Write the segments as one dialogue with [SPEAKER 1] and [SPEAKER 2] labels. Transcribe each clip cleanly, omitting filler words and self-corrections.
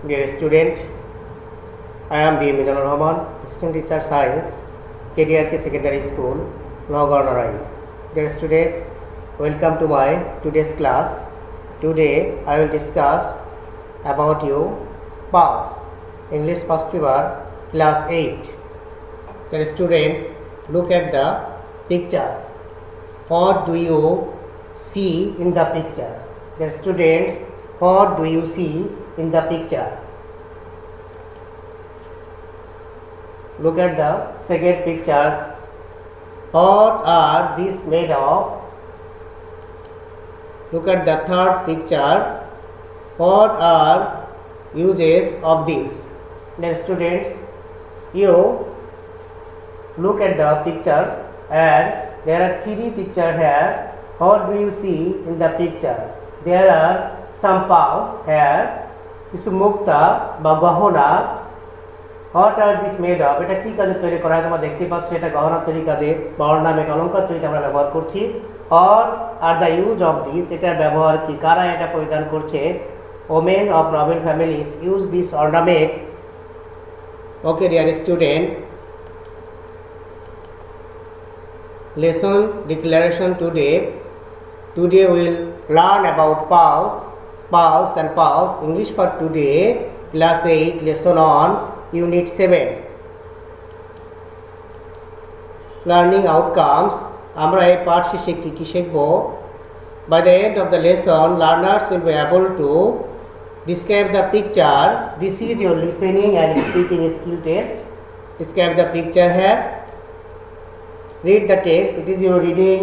[SPEAKER 1] Dear student, I am B. Mizanur Rahman, Assistant Teacher Science, KDRK Secondary School, Nagaonarai. Dear student, welcome to my today's class. Today I will discuss about you pulse, English first paper, class 8. Dear student, look at the picture. What do you see in the picture? Dear students, what do you see in the picture? Look at the second picture. What are these made of? Look at the third picture. What are uses of these? Dear students, you look at the picture and there are three pictures here. What do you see in the picture? There are some pulse here. কিছু মুক্তা বা গহনা. What are these made of? এটা কি কাজে তৈরি করা হয়? তোমরা দেখতে পাচ্ছ এটা গহনা তৈরি কাজে বা অর্নামেন্ট অলংকার তৈরিতে আমরা ব্যবহার করছি. Or are the use of this? এটার ব্যবহার কি? কারা এটা পরিধান করছে? Women of noble families use this ornament. Okay, dear student. Lesson declaration today. Today we will learn about pulse and pulse. English for today, class 8, lesson on unit 7. Learning outcomes. আমরা এই পাঠ শেষে কি শিখব? By the end of the lesson, learners will be able to describe the picture. This is your listening and speaking skill test. Describe the picture here. Read the text. It is your reading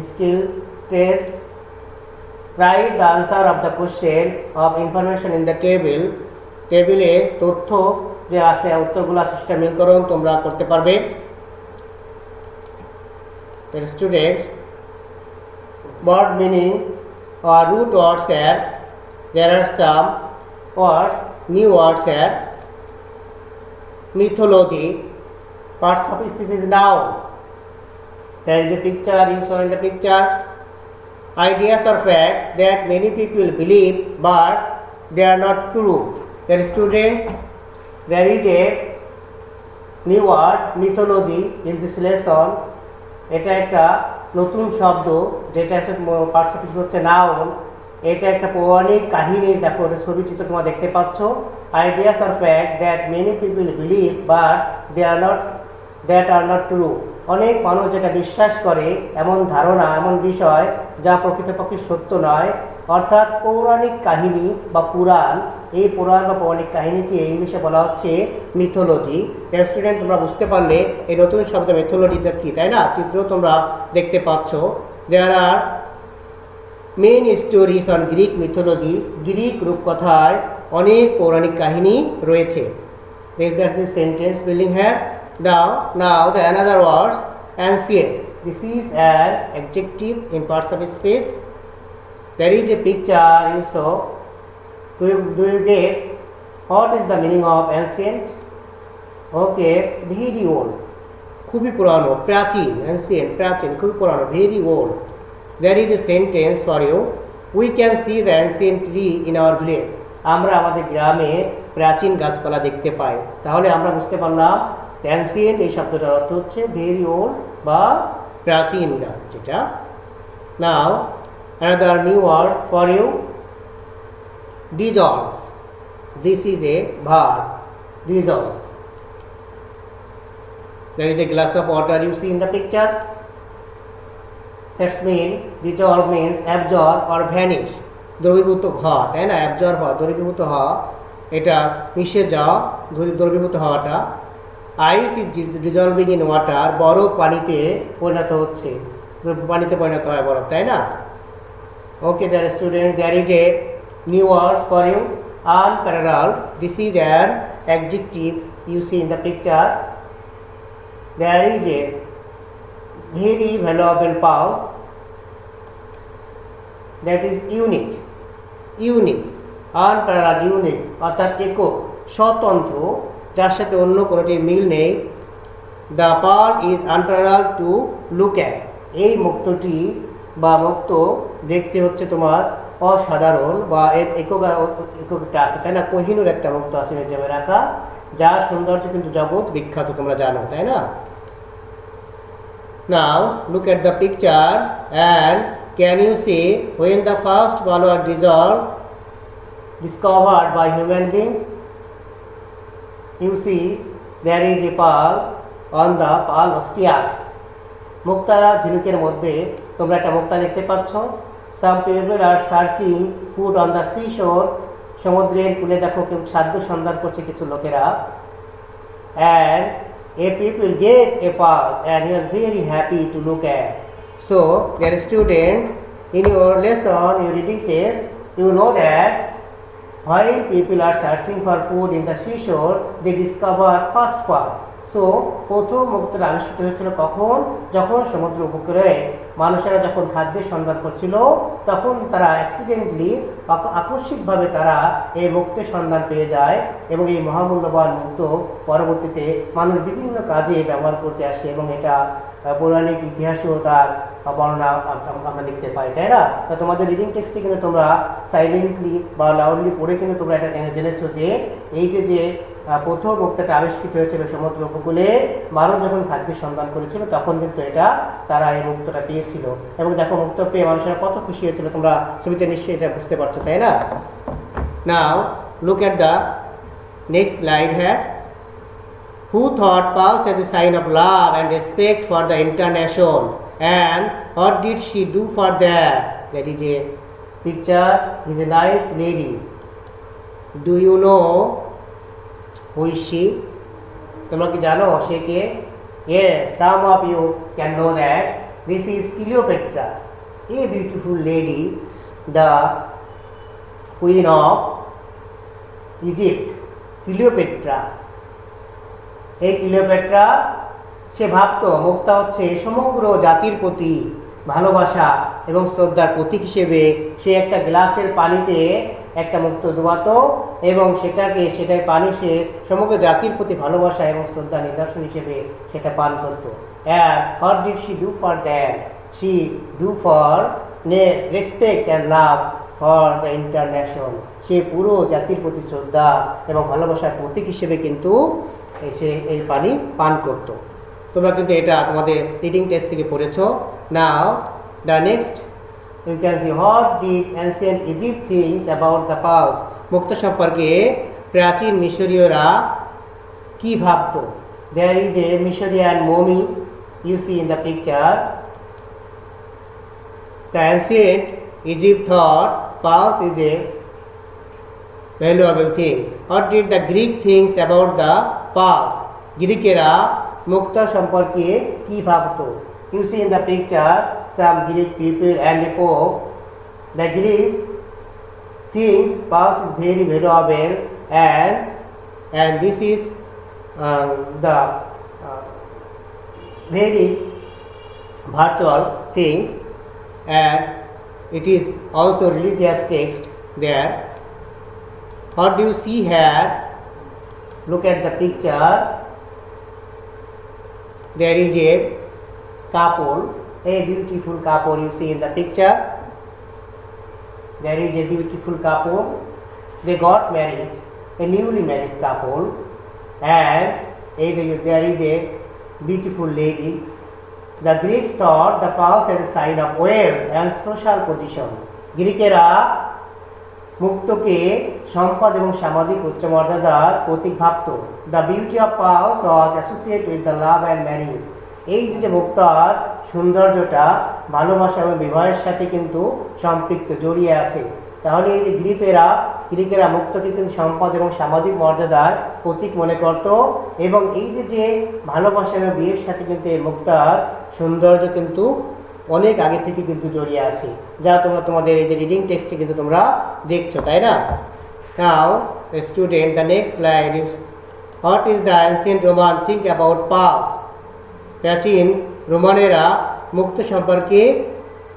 [SPEAKER 1] skill test. Write the answer of the question of information in the table. টেবিলে তথ্য যে আছে উত্তরগুলো আছে সেটা মিল করো, তোমরা করতে পারবে। Students, word meaning or root words here. There are some words, new words here. Mythology, parts of speech is noun. There is a picture, you saw in the picture. Ideas or facts that many people believe but they are not true. Dear students, there is a new word mythology in this lesson. এটা একটা নতুন শব্দ যেটা parts হচ্ছে noun. এটা একটা পৌরাণিক কাহিনীর দেখো ছবি চিত্র তোমরা দেখতে পাচ্ছ। Ideas are fact that many people believe but that are not true. অনেক মানুষ যেটা বিশ্বাস করে এমন ধারণা এমন বিষয় যা প্রকৃতপক্ষে সত্য নয়, অর্থাৎ পৌরাণিক কাহিনী বা পুরাণ। এই পুরাণ বা পৌরাণিক কাহিনীকে ইংলিশে বলা হচ্ছে মিথোলজি। স্টুডেন্ট, তোমরা বুঝতে পারলে এই নতুন শব্দ মিথোলজিটা কি, তাই না? চিত্র তোমরা দেখতে পাচ্ছ। There are main stories on Greek mythology. Greek রূপকথায় অনেক পৌরাণিক কাহিনী রয়েছে। There's a sentence building here. Now the another words, ancient. This is an adjective in parts of space. There is a picture you saw. Do you guess what is the meaning of ancient? Okay, very old. খুবই পুরানো, প্রাচীন। ancient, প্রাচীন, খুবই পুরানো, very old. There is a sentence for you. We can see the ancient tree in our village. আমরা আমাদের গ্রামে প্রাচীন গাছপালা দেখতে পাই। তাহলে আমরা বুঝতে পারলাম ancient এই শব্দটার অর্থ হচ্ছে very old বা প্রাচীন গাছ যেটা। Now another new word for you, dissolve. This is a verb, dissolve. There is a glass of water you see in the picture. That's mean dissolve means absorb or vanish. দ্রবীভূত হওয়া, তাই না? Absorb হওয়া, দ্রবীভূত হওয়া, এটা মিশে যাওয়া, দ্রবীভূত হওয়াটা। আইস ইজ ডিজলভিং ইন ওয়াটার, বরফ পানিতে পরিণত হচ্ছে, পানিতে পরিণত হয় বরফ, তাই না? Okay there student, there is a new words for you, unparalleled. This is an adjective you see in the picture. There is a very valuable pulse that is unique. Unparalleled, unique অর্থাৎ একক, স্বতন্ত্র, যার সাথে অন্য কোনোটির মিল নেই। The pearl is unparalleled to look at. এই মুক্তটি বা মুক্ত দেখতে হচ্ছে তোমার অসাধারণ বা এর এককটা আছে, তাই না? কোহিনুর একটা মুক্ত আছে মিউজিয়ামে রাখা, যার সৌন্দর্য কিন্তু জগৎ বিখ্যাত, তোমরা জানো, তাই না? Now look at the picture and can you see when the first pearl was discovered by human being? You see there is a pearl on the pearl ostiacs. মুক্তা ঝিনুকের মধ্যে তোমরা একটা মুক্তা দেখতে পাচ্ছ। Some people are searching food on the seashore. সমুদ্রের কূলে দেখো কেউ খাদ্য সন্ধান করছে কিছু লোকেরা। And a people get a pearl and he was very happy to look at. So dear student, in your lesson, your reading test, you know that while people are searching for food in the seashore, they discover first pearl. So প্রথম মুক্তটা আবিষ্কৃত হয়েছিল কখন? যখন সমুদ্র উপকূলে মানুষেরা যখন খাদ্যের সন্ধান করছিল, তখন তারা অ্যাক্সিডেন্টলি আকস্মিকভাবে তারা এই মুক্তের সন্ধান পেয়ে যায়, এবং এই মহামূল্যবান মুক্ত পরবর্তীতে মানুষ বিভিন্ন কাজে ব্যবহার করতে আসে, এবং এটা পৌরাণিক ইতিহাসেও তার বর্ণনা আমরা দেখতে পাই, তাই না? তো তোমাদের রিডিং টেক্সটে কিন্তু তোমরা সাইলেন্টলি বা লাউডলি পড়ে কিন্তু তোমরা এটা জেনেছো যে এই যে প্রথম মুক্তাটা আবিষ্কৃত হয়েছিল সমুদ্র উপকূলে, মানুষ যখন খাদ্যের সন্ধান করেছিল তখন কিন্তু এটা তারা এই মুক্তটা পেয়েছিল, এবং দেখো মুক্ত পেয়ে মানুষেরা কত খুশি হয়েছিল, তোমরা ছবিতে নিশ্চয়ই এটা বুঝতে পারছো, তাই না? Now look at the next slide হ্যাঁ। Who thought pearls as a sign of love and respect for the internation, and what did she do for that? That is a picture, is a nice lady. Do you know who is she? তোমরা কি জানো সে কে? Yes, some of you can know that this is Cleopatra, a beautiful lady, the queen of Egypt. Cleopatra. এই Cleopatra সে ভাবত মুক্তা হচ্ছে সমগ্র জাতির প্রতি ভালোবাসা এবং শ্রদ্ধার প্রতীক হিসেবে সে একটা গ্লাসের পানিতে একটা মুক্ত ডুবাতো, এবং সেটাই পানি সে সমগ্র জাতির প্রতি ভালোবাসা এবং শ্রদ্ধার নিদর্শন হিসেবে সেটা পান করত। And what did she do for that? She do for respect and love for the international. সে পুরো জাতির প্রতি শ্রদ্ধা এবং ভালোবাসার প্রতীক হিসেবে কিন্তু সে এই পানি পান করত। তোমরা কিন্তু এটা তোমাদের রিডিং টেস্ট থেকে পড়েছো। Now the next you can see what did ancient Egypt things about the pearls. মুক্ত সম্পর্কে প্রাচীন মিশরীয়রা কি ভাবত? দেয়ার ইজ এ মিশরিয়ান mummy you see in the picture. The ancient Egypt thought pearls is a valuable things. What did the Greek things about the pearls? গ্রিকেরা মুক্তা সম্পর্কে কি ভাবতো? You see in the picture some Greek people and a pope. The Greek thinks pearls is very valuable, and this is the very virtual things, and it is also religious text there. What do you see here? Look at the picture. There is a couple, a beautiful couple you see in the picture. There is a beautiful couple. They got married, a newly married couple, and there is a beautiful lady. The Greeks thought the pearls as a sign of wealth and social position. গ্রিকেরা মুক্তকে সম্পদ এবং সামাজিক উচ্চমর্যাদার প্রতীক ভাবত। The beauty of pearls was associated with the love and marriage. এই যে মুক্তার সৌন্দর্যটা ভালোবাসা এবং বিবাহের সাথে কিন্তু সম্পৃক্ত, জড়িয়ে আছে। তাহলে এই যে গ্রিকেরা মুক্তকে কিন্তু সম্পদ এবং সামাজিক মর্যাদার প্রতীক মনে করত, এবং এই যে ভালোবাসা এবং বিয়ের সাথে কিন্তু এই মুক্তার সৌন্দর্য কিন্তু অনেক আগে থেকে কিন্তু জড়িয়ে আছে, যা তোমরা তোমাদের এই যে রিডিং টেক্সটে কিন্তু তোমরা দেখছো, তাই না? নাও student, the next slide is what is the ancient Roman think about pearls. প্রাচীন রোমানেরা মুক্ত সম্পর্কে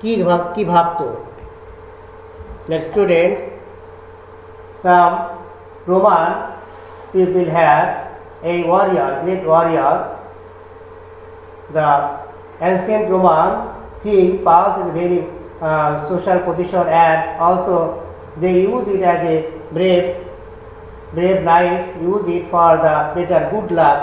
[SPEAKER 1] কি ভাবতো? Student, some Roman people have a warrior, great warrior. The ancient Roman think pearls is very social position, and also they use it as a brave knights use it for the better good luck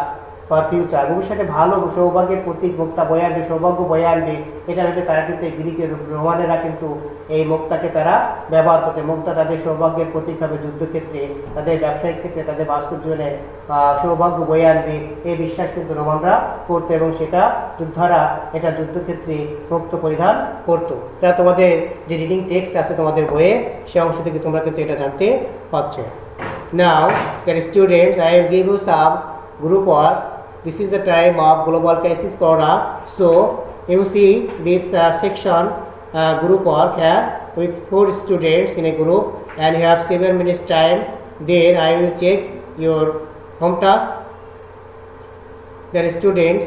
[SPEAKER 1] for future. ভবিষ্যতে ভালো সৌভাগ্যের প্রতীক মুক্তা বয়ে আনবে, সৌভাগ্য বয়ে আনবে, এটা ভেবে তারা কিন্তু এই গ্রিকের রোমানেরা কিন্তু এই মুক্তাকে তারা ব্যবহার করছে। মুক্তা তাদের সৌভাগ্যের প্রতীক হবে যুদ্ধক্ষেত্রে, তাদের ব্যবসায়িক ক্ষেত্রে, তাদের বাস্তব জীবনে সৌভাগ্য বয়ে আনবে, এই বিশ্বাস কিন্তু রোমানরা করতো এবং সেটা যোদ্ধারা এটা যুদ্ধক্ষেত্রে মুক্ত পরিধান করতো। এটা তোমাদের যে রিডিং টেক্সট আছে তোমাদের বইয়ে, সে অংশ থেকে তোমরা কিন্তু এটা জানতে পারছ। Now, dear students, I will give you some group work. This is the time of global crisis corona. So, you see this section group work here with 4 students in a group, and you have 7 minutes time. Then I will check your home task. Dear students,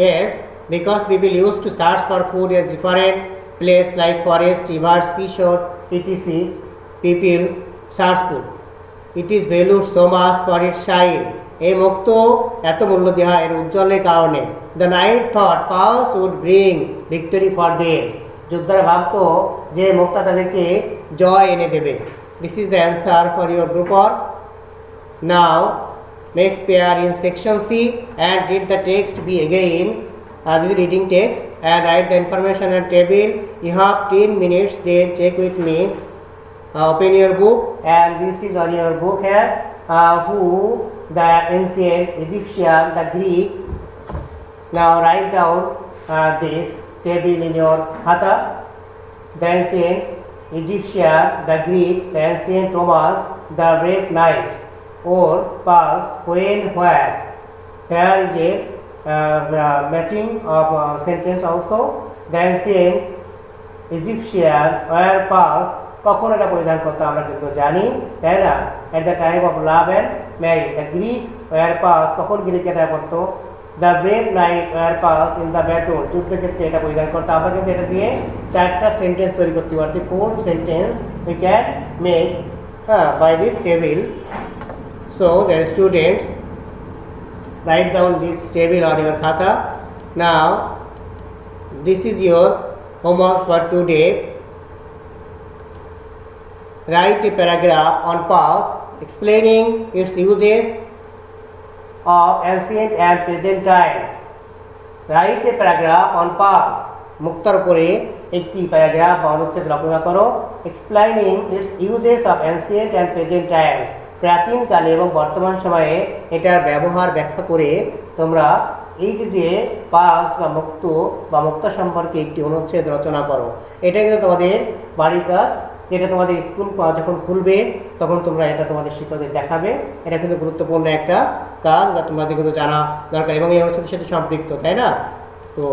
[SPEAKER 1] yes, because we will use to search for food in different place like forest, river, seashore, etc. People search food. It is valued so much for its shine. এই মুক্ত এত মূল্য দেওয়া এর উজ্জ্বলের কারণে। The knight thought Pulse would bring victory for them. যোদ্ধারা ভাবতো যে মুক্তা তাদেরকে জয় এনে দেবে। This is the answer for your group work. Now, next pair in section C and read the text B again. This is reading text and write the information on table. You have 10 minutes. Then check with me. Open your book, and this is on your book here. Who the ancient Egyptian, the Greek. Now write down this table in your khata. The ancient Egyptian, the Greek, the ancient Romans, the brave knight or Pulse, when, where. Here is a matching of sentence also. The ancient Egyptian where Pulse কখন এটা পরিধান করতে আমরা কিন্তু জানি, তাই না? At the time of love and marriage. The Greek wore pass কখন গ্রিক এটা করতো? The brave knight wore pass in the battle, যুদ্ধক্ষেত্রে এটা পরিধান করতো। আমরা কিন্তু এটা দিয়ে 4টা সেন্টেন্স তৈরি করতে পারছি। 4 sentence we can make by this table. So dear students, write down this table on your khata. Now this is your homework for today. Write a paragraph on Pulse explaining its uses of ancient and present times. Write a paragraph on Pulse. মুক্তার উপরে একটি paragraph বা অনুচ্ছেদ রচনা করো। Explaining its uses of ancient and present times. প্রাচীনকালে এবং বর্তমান সময়ে এটার ব্যবহার ব্যাখ্যা করে তোমরা এই যে পালস বা মুক্ত সম্পর্কে একটি অনুচ্ছেদ রচনা করো। এটা কিন্তু তোমাদের বাড়ির কাজ, যেটা তোমাদের স্কুল যখন খুলবে তখন তোমরা এটা তোমাদের শিক্ষকদের দেখাবে। এটা কিন্তু গুরুত্বপূর্ণ একটা কাজ, যা তোমাদের কিন্তু জানা দরকার এবং এই অনুচ্ছেদের সাথে সম্পৃক্ত, তাই না? তো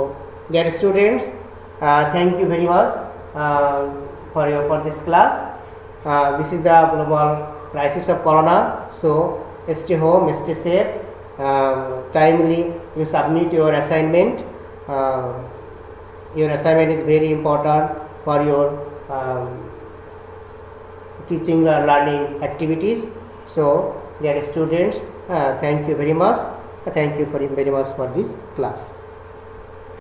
[SPEAKER 1] dear students, thank you very much for this class. This is the global crisis of corona, so stay home, stay safe, timely you submit your assignment. Your assignment is very important for your teaching or learning activities. So dear students, thank you very much for this class.